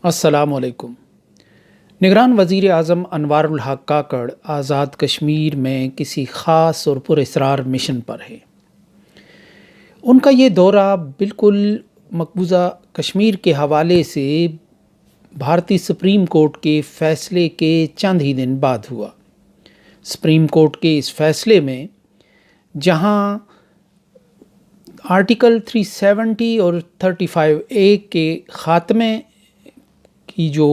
السلام علیکم۔ نگران وزیر اعظم انوار الحق کاکڑ آزاد کشمیر میں کسی خاص اور پراسرار مشن پر ہے۔ ان کا یہ دورہ بالکل مقبوضہ کشمیر کے حوالے سے بھارتی سپریم کورٹ کے فیصلے کے چند ہی دن بعد ہوا۔ سپریم کورٹ کے اس فیصلے میں جہاں آرٹیکل 370 اور 35A کے خاتمے کی جو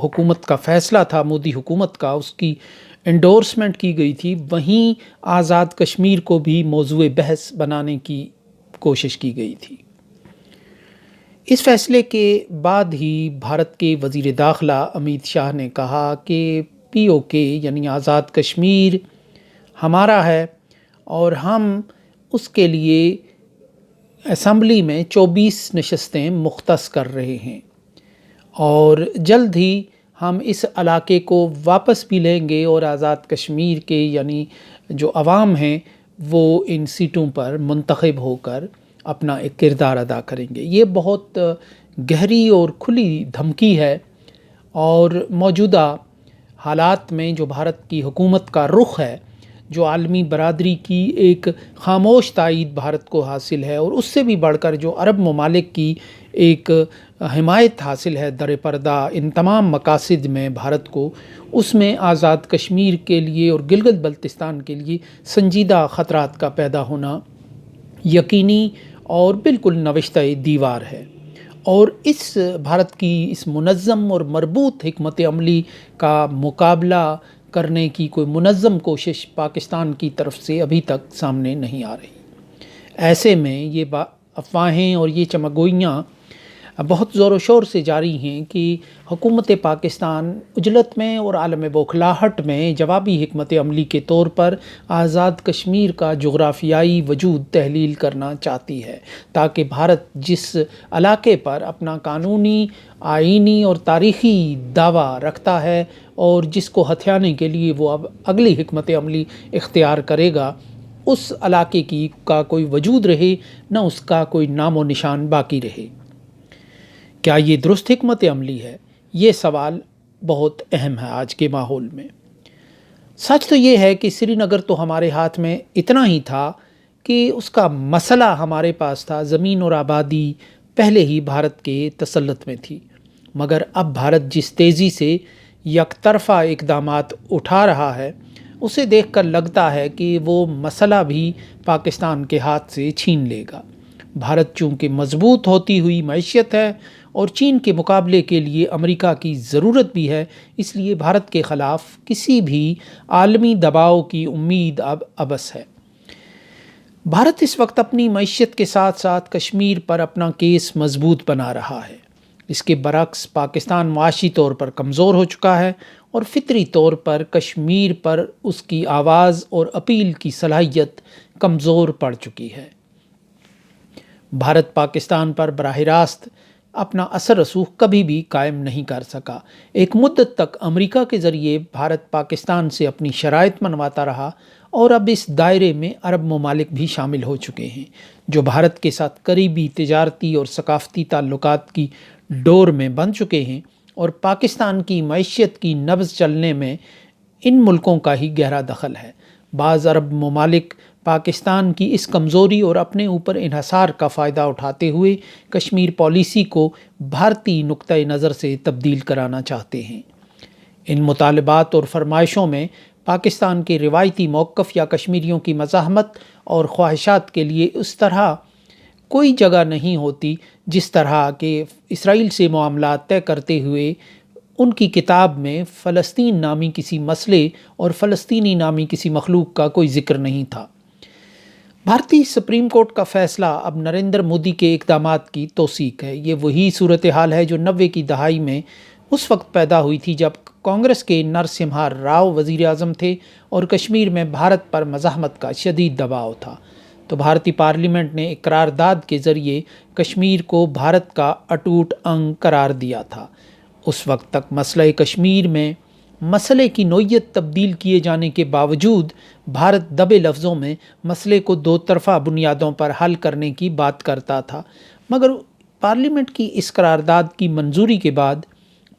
حکومت کا فیصلہ تھا، مودی حکومت کا، اس کی انڈورسمنٹ کی گئی تھی، وہیں آزاد کشمیر کو بھی موضوع بحث بنانے کی کوشش کی گئی تھی۔ اس فیصلے کے بعد ہی بھارت کے وزیر داخلہ امیت شاہ نے کہا کہ POK یعنی آزاد کشمیر ہمارا ہے اور ہم اس کے لیے اسمبلی میں 24 نشستیں مختص کر رہے ہیں اور جلد ہی ہم اس علاقے کو واپس بھی لیں گے اور آزاد کشمیر کے یعنی جو عوام ہیں وہ ان سیٹوں پر منتخب ہو کر اپنا ایک کردار ادا کریں گے۔ یہ بہت گہری اور کھلی دھمکی ہے اور موجودہ حالات میں جو بھارت کی حکومت کا رخ ہے، جو عالمی برادری کی ایک خاموش تائید بھارت کو حاصل ہے اور اس سے بھی بڑھ کر جو عرب ممالک کی ایک حمایت حاصل ہے در پردہ ان تمام مقاصد میں بھارت کو، اس میں آزاد کشمیر کے لیے اور گلگت بلتستان کے لیے سنجیدہ خطرات کا پیدا ہونا یقینی اور بالکل نوشتہ دیوار ہے۔ اور اس بھارت کی اس منظم اور مربوط حکمت عملی کا مقابلہ کرنے کی کوئی منظم کوشش پاکستان کی طرف سے ابھی تک سامنے نہیں آ رہی۔ ایسے میں یہ افواہیں اور یہ چمگوئیاں بہت زور و شور سے جاری ہیں کہ حکومت پاکستان عجلت میں اور عالم بوکھلاہٹ میں جوابی حکمت عملی کے طور پر آزاد کشمیر کا جغرافیائی وجود تحلیل کرنا چاہتی ہے، تاکہ بھارت جس علاقے پر اپنا قانونی، آئینی اور تاریخی دعویٰ رکھتا ہے اور جس کو ہتھیانے کے لیے وہ اب اگلی حکمت عملی اختیار کرے گا، اس علاقے کا کوئی وجود رہے، نہ اس کا کوئی نام و نشان باقی رہے۔ کیا یہ درست حکمت عملی ہے؟ یہ سوال بہت اہم ہے آج کے ماحول میں۔ سچ تو یہ ہے کہ سری نگر تو ہمارے ہاتھ میں اتنا ہی تھا کہ اس کا مسئلہ ہمارے پاس تھا، زمین اور آبادی پہلے ہی بھارت کے تسلط میں تھی، مگر اب بھارت جس تیزی سے یک طرفہ اقدامات اٹھا رہا ہے، اسے دیکھ کر لگتا ہے کہ وہ مسئلہ بھی پاکستان کے ہاتھ سے چھین لے گا۔ بھارت چونکہ مضبوط ہوتی ہوئی معیشت ہے اور چین کے مقابلے کے لیے امریکہ کی ضرورت بھی ہے، اس لیے بھارت کے خلاف کسی بھی عالمی دباؤ کی امید اب عبث ہے۔ بھارت اس وقت اپنی معیشت کے ساتھ ساتھ کشمیر پر اپنا کیس مضبوط بنا رہا ہے۔ اس کے برعکس پاکستان معاشی طور پر کمزور ہو چکا ہے اور فطری طور پر کشمیر پر اس کی آواز اور اپیل کی صلاحیت کمزور پڑ چکی ہے۔ بھارت پاکستان پر براہ راست اپنا اثر رسوخ کبھی بھی قائم نہیں کر سکا۔ ایک مدت تک امریکہ کے ذریعے بھارت پاکستان سے اپنی شرائط منواتا رہا اور اب اس دائرے میں عرب ممالک بھی شامل ہو چکے ہیں، جو بھارت کے ساتھ قریبی تجارتی اور ثقافتی تعلقات کی ڈور میں بن چکے ہیں، اور پاکستان کی معیشت کی نبض چلنے میں ان ملکوں کا ہی گہرا دخل ہے۔ بعض عرب ممالک پاکستان کی اس کمزوری اور اپنے اوپر انحصار کا فائدہ اٹھاتے ہوئے کشمیر پالیسی کو بھارتی نقطۂ نظر سے تبدیل کرانا چاہتے ہیں۔ ان مطالبات اور فرمائشوں میں پاکستان کے روایتی موقف یا کشمیریوں کی مزاحمت اور خواہشات کے لیے اس طرح کوئی جگہ نہیں ہوتی جس طرح کہ اسرائیل سے معاملات طے کرتے ہوئے ان کی کتاب میں فلسطین نامی کسی مسئلے اور فلسطینی نامی کسی مخلوق کا کوئی ذکر نہیں تھا۔ بھارتی سپریم کورٹ کا فیصلہ اب نریندر مودی کے اقدامات کی توثیق ہے۔ یہ وہی صورتحال ہے جو 90 کی دہائی میں اس وقت پیدا ہوئی تھی جب کانگریس کے نرسمہا راؤ وزیر اعظم تھے اور کشمیر میں بھارت پر مزاحمت کا شدید دباؤ تھا، تو بھارتی پارلیمنٹ نے ایک قرارداد کے ذریعے کشمیر کو بھارت کا اٹوٹ انگ قرار دیا تھا۔ اس وقت تک مسئلہ کشمیر میں مسئلے کی نوعیت تبدیل کیے جانے کے باوجود بھارت دبے لفظوں میں مسئلے کو دو طرفہ بنیادوں پر حل کرنے کی بات کرتا تھا، مگر پارلیمنٹ کی اس قرارداد کی منظوری کے بعد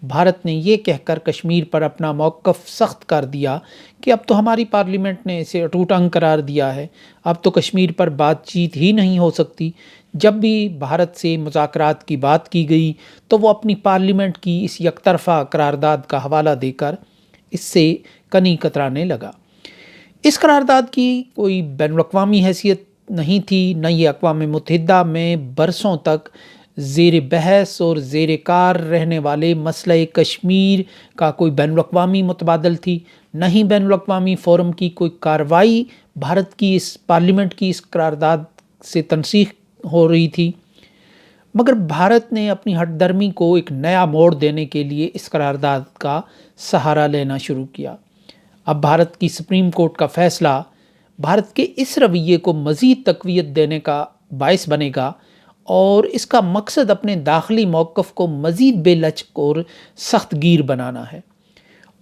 بھارت نے یہ کہہ کر کشمیر پر اپنا موقف سخت کر دیا کہ اب تو ہماری پارلیمنٹ نے اسے اٹوٹ انگ قرار دیا ہے، اب تو کشمیر پر بات چیت ہی نہیں ہو سکتی۔ جب بھی بھارت سے مذاکرات کی بات کی گئی تو وہ اپنی پارلیمنٹ کی اس یک طرفہ قرارداد کا حوالہ دے کر اس سے کنی کترانے لگا۔ اس قرارداد کی کوئی بین الاقوامی حیثیت نہیں تھی، نہ یہ اقوام متحدہ میں برسوں تک زیر بحث اور زیر کار رہنے والے مسئلہ کشمیر کا کوئی بین الاقوامی متبادل تھی، نہ ہی بین الاقوامی فورم کی کوئی کارروائی بھارت کی اس پارلیمنٹ کی اس قرارداد سے تنسیخ ہو رہی تھی۔ مگر بھارت نے اپنی ہٹ درمی کو ایک نیا موڑ دینے کے لیے اس قرارداد کا سہارا لینا شروع کیا۔ اب بھارت کی سپریم کورٹ کا فیصلہ بھارت کے اس رویے کو مزید تقویت دینے کا باعث بنے گا، اور اس کا مقصد اپنے داخلی موقف کو مزید بے لچک اور سخت گیر بنانا ہے،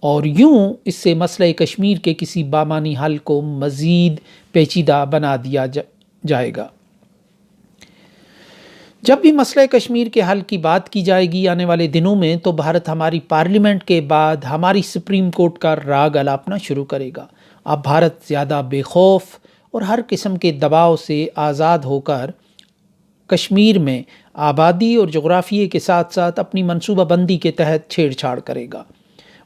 اور یوں اس سے مسئلہ کشمیر کے کسی بامانی حل کو مزید پیچیدہ بنا دیا جائے گا۔ جب بھی مسئلہ کشمیر کے حل کی بات کی جائے گی آنے والے دنوں میں، تو بھارت ہماری پارلیمنٹ کے بعد ہماری سپریم کورٹ کا راگ الاپنا شروع کرے گا۔ اب بھارت زیادہ بے خوف اور ہر قسم کے دباؤ سے آزاد ہو کر کشمیر میں آبادی اور جغرافیے کے ساتھ ساتھ اپنی منصوبہ بندی کے تحت چھیڑ چھاڑ کرے گا۔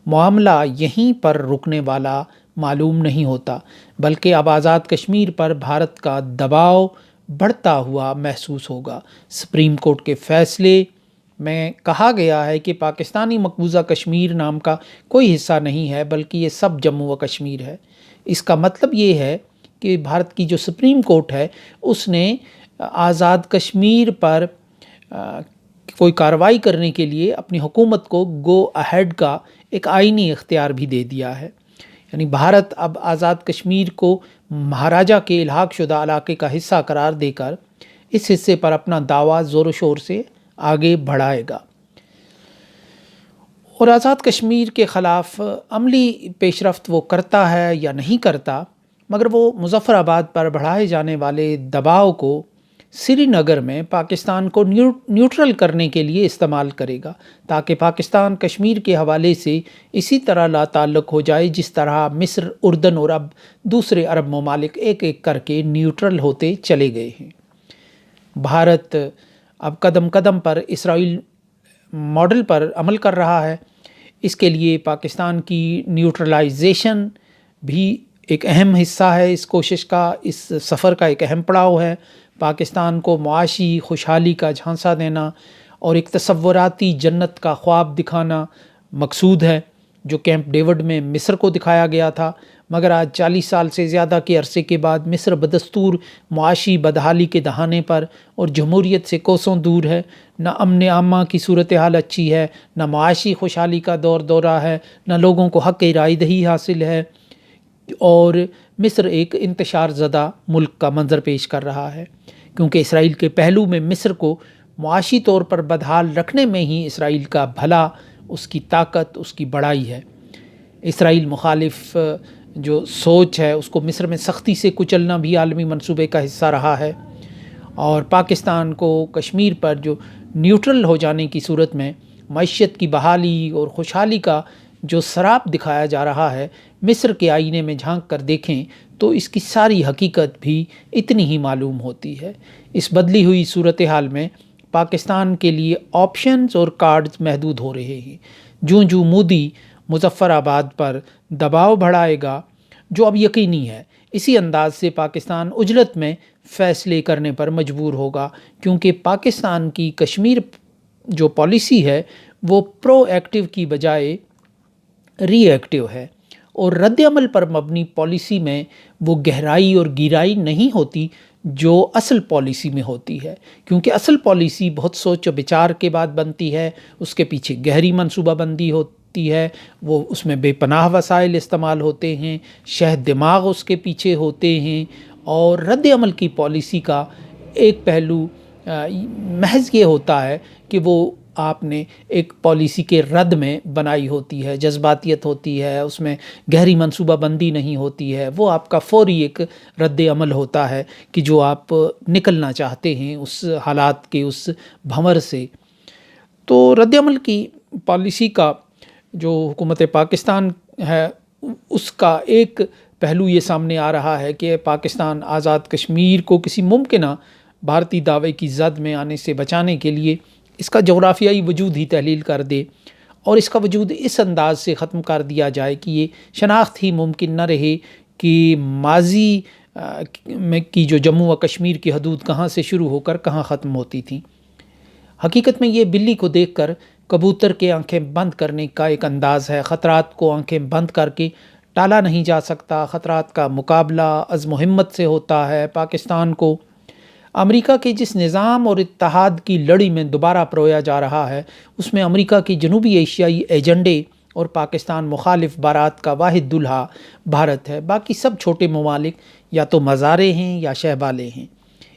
معاملہ یہیں پر رکنے والا معلوم نہیں ہوتا، بلکہ اب آزاد کشمیر پر بھارت کا دباؤ بڑھتا ہوا محسوس ہوگا۔ سپریم کورٹ کے فیصلے میں کہا گیا ہے کہ پاکستانی مقبوضہ کشمیر نام کا کوئی حصہ نہیں ہے، بلکہ یہ سب جموں و کشمیر ہے۔ اس کا مطلب یہ ہے کہ بھارت کی جو سپریم کورٹ ہے اس نے آزاد کشمیر پر کوئی کارروائی کرنے کے لیے اپنی حکومت کو گو اہیڈ کا ایک آئینی اختیار بھی دے دیا ہے۔ یعنی بھارت اب آزاد کشمیر کو مہاراجہ کے الحاق شدہ علاقے کا حصہ قرار دے کر اس حصے پر اپنا دعویٰ زور و شور سے آگے بڑھائے گا، اور آزاد کشمیر کے خلاف عملی پیش رفت وہ کرتا ہے یا نہیں کرتا، مگر وہ مظفر آباد پر بڑھائے جانے والے دباؤ کو سری نگر میں پاکستان کو نیوٹرل کرنے کے لیے استعمال کرے گا، تاکہ پاکستان کشمیر کے حوالے سے اسی طرح لا تعلق ہو جائے جس طرح مصر، اردن اور اب دوسرے عرب ممالک ایک ایک کر کے نیوٹرل ہوتے چلے گئے ہیں۔ بھارت اب قدم قدم پر اسرائیل ماڈل پر عمل کر رہا ہے۔ اس کے لیے پاکستان کی نیوٹرلائزیشن بھی ایک اہم حصہ ہے اس کوشش کا، اس سفر کا ایک اہم پڑاؤ ہے۔ پاکستان کو معاشی خوشحالی کا جھانسا دینا اور ایک تصوراتی جنت کا خواب دکھانا مقصود ہے، جو کیمپ ڈیوڈ میں مصر کو دکھایا گیا تھا، مگر آج 40 سال سے زیادہ کے عرصے کے بعد مصر بدستور معاشی بدحالی کے دہانے پر اور جمہوریت سے کوسوں دور ہے۔ نہ امن عامہ کی صورتحال اچھی ہے، نہ معاشی خوشحالی کا دورہ ہے، نہ لوگوں کو حق رائے دہی حاصل ہے، اور مصر ایک انتشار زدہ ملک کا منظر پیش کر رہا ہے، کیونکہ اسرائیل کے پہلو میں مصر کو معاشی طور پر بدحال رکھنے میں ہی اسرائیل کا بھلا، اس کی طاقت، اس کی بڑائی ہے۔ اسرائیل مخالف جو سوچ ہے اس کو مصر میں سختی سے کچلنا بھی عالمی منصوبے کا حصہ رہا ہے، اور پاکستان کو کشمیر پر جو نیوٹرل ہو جانے کی صورت میں معیشت کی بحالی اور خوشحالی کا جو سراپ دکھایا جا رہا ہے، مصر کے آئینے میں جھانک کر دیکھیں تو اس کی ساری حقیقت بھی اتنی ہی معلوم ہوتی ہے۔ اس بدلی ہوئی صورتحال میں پاکستان کے لیے آپشنز اور کارڈز محدود ہو رہے ہیں۔ جوں مودی مظفر آباد پر دباؤ بڑھائے گا، جو اب یقینی ہے، اسی انداز سے پاکستان عجلت میں فیصلے کرنے پر مجبور ہوگا، کیونکہ پاکستان کی کشمیر جو پالیسی ہے وہ پرو ایکٹیو کی بجائے ری ایکٹیو ہے، اور رد عمل پر مبنی پالیسی میں وہ گہرائی اور گیرائی نہیں ہوتی جو اصل پالیسی میں ہوتی ہے، کیونکہ اصل پالیسی بہت سوچ و بچار کے بعد بنتی ہے، اس کے پیچھے گہری منصوبہ بندی ہوتی ہے، وہ اس میں بے پناہ وسائل استعمال ہوتے ہیں، شہد دماغ اس کے پیچھے ہوتے ہیں، اور رد عمل کی پالیسی کا ایک پہلو محض یہ ہوتا ہے کہ وہ آپ نے ایک پالیسی کے رد میں بنائی ہوتی ہے، جذباتیت ہوتی ہے، اس میں گہری منصوبہ بندی نہیں ہوتی ہے، وہ آپ کا فوری ایک رد عمل ہوتا ہے کہ جو آپ نکلنا چاہتے ہیں اس حالات کے، اس بھنور سے۔ تو رد عمل کی پالیسی کا جو حکومت پاکستان ہے اس کا ایک پہلو یہ سامنے آ رہا ہے کہ پاکستان آزاد کشمیر کو کسی ممکنہ بھارتی دعوے کی زد میں آنے سے بچانے کے لیے اس کا جغرافیائی وجود ہی تحلیل کر دے اور اس کا وجود اس انداز سے ختم کر دیا جائے کہ یہ شناخت ہی ممکن نہ رہے کہ ماضی میں کی جو جموں و کشمیر کی حدود کہاں سے شروع ہو کر کہاں ختم ہوتی تھیں۔ حقیقت میں یہ بلی کو دیکھ کر کبوتر کے آنکھیں بند کرنے کا ایک انداز ہے۔ خطرات کو آنکھیں بند کر کے ٹالا نہیں جا سکتا، خطرات کا مقابلہ عزم و ہمت سے ہوتا ہے۔ پاکستان کو امریکہ کے جس نظام اور اتحاد کی لڑی میں دوبارہ پرویا جا رہا ہے اس میں امریکہ کے جنوبی ایشیائی ایجنڈے اور پاکستان مخالف بارات کا واحد دلہا بھارت ہے۔ باقی سب چھوٹے ممالک یا تو مزارے ہیں یا شہبالے ہیں۔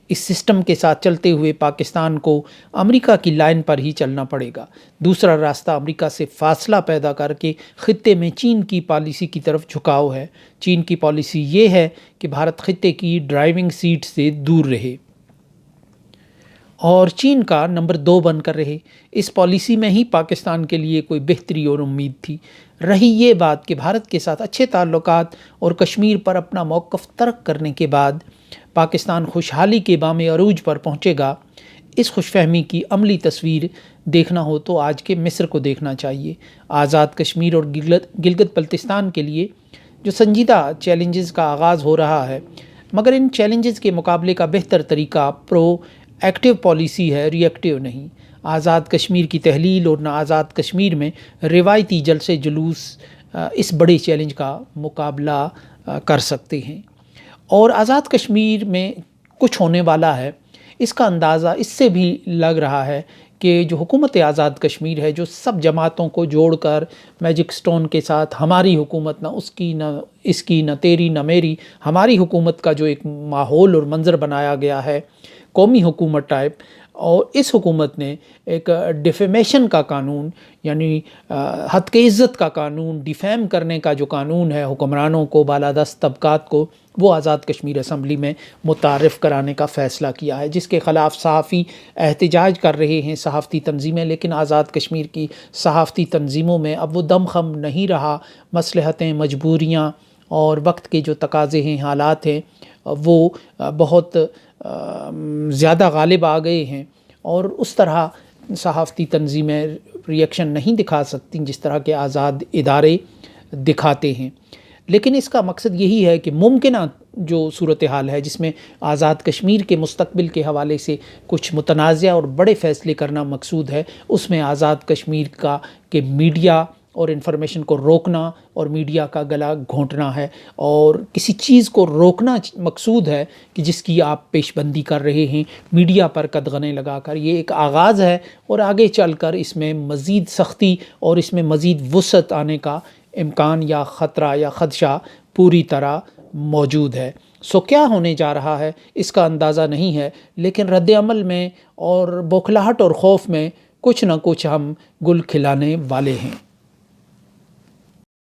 اس سسٹم کے ساتھ چلتے ہوئے پاکستان کو امریکہ کی لائن پر ہی چلنا پڑے گا۔ دوسرا راستہ امریکہ سے فاصلہ پیدا کر کے خطے میں چین کی پالیسی کی طرف جھکاؤ ہے۔ چین کی پالیسی یہ ہے کہ بھارت خطے کی ڈرائیونگ سیٹ سے دور رہے اور چین کا نمبر 2 بن کر رہے۔ اس پالیسی میں ہی پاکستان کے لیے کوئی بہتری اور امید تھی۔ رہی یہ بات کہ بھارت کے ساتھ اچھے تعلقات اور کشمیر پر اپنا موقف ترک کرنے کے بعد پاکستان خوشحالی کے بام عروج پر پہنچے گا، اس خوش فہمی کی عملی تصویر دیکھنا ہو تو آج کے مصر کو دیکھنا چاہیے۔ آزاد کشمیر اور گلگت بلتستان کے لیے جو سنجیدہ چیلنجز کا آغاز ہو رہا ہے، مگر ان چیلنجز کے مقابلے کا بہتر طریقہ پرو ایکٹیو پالیسی ہے، ری ایکٹیو نہیں۔ آزاد کشمیر کی تحلیل اور نہ آزاد کشمیر میں روایتی جلسے جلوس اس بڑے چیلنج کا مقابلہ کر سکتے ہیں، اور آزاد کشمیر میں کچھ ہونے والا ہے اس کا اندازہ اس سے بھی لگ رہا ہے کہ جو حکومت آزاد کشمیر ہے، جو سب جماعتوں کو جوڑ کر میجک سٹون کے ساتھ ہماری حکومت نہ اس کی نہ اس کی نہ تیری نہ میری، ہماری حکومت کا جو ایک ماحول اور منظر بنایا گیا ہے قومی حکومت ٹائپ، اور اس حکومت نے ایک ڈیفیمیشن کا قانون یعنی حد کے عزت کا قانون، ڈیفیم کرنے کا جو قانون ہے حکمرانوں کو، بالادست طبقات کو، وہ آزاد کشمیر اسمبلی میں متعارف کرانے کا فیصلہ کیا ہے، جس کے خلاف صحافی احتجاج کر رہے ہیں، صحافتی تنظیمیں، لیکن آزاد کشمیر کی صحافتی تنظیموں میں اب وہ دم خم نہیں رہا۔ مصلحتیں، مجبوریاں اور وقت کے جو تقاضے ہیں، حالات ہیں، وہ بہت زیادہ غالب آ گئے ہیں، اور اس طرح صحافتی تنظیمیں ری ایکشن نہیں دکھا سکتی جس طرح کے آزاد ادارے دکھاتے ہیں۔ لیکن اس کا مقصد یہی ہے کہ ممکنہ جو صورتحال ہے جس میں آزاد کشمیر کے مستقبل کے حوالے سے کچھ متنازع اور بڑے فیصلے کرنا مقصود ہے، اس میں آزاد کشمیر کا کہ میڈیا اور انفارمیشن کو روکنا اور میڈیا کا گلا گھونٹنا ہے، اور کسی چیز کو روکنا مقصود ہے کہ جس کی آپ پیش بندی کر رہے ہیں میڈیا پر قدغنیں لگا کر۔ یہ ایک آغاز ہے اور آگے چل کر اس میں مزید سختی اور اس میں مزید وسعت آنے کا امکان یا خطرہ یا خدشہ پوری طرح موجود ہے۔ سو کیا ہونے جا رہا ہے اس کا اندازہ نہیں ہے، لیکن رد عمل میں اور بوکھلاہٹ اور خوف میں کچھ نہ کچھ ہم گل کھلانے والے ہیں۔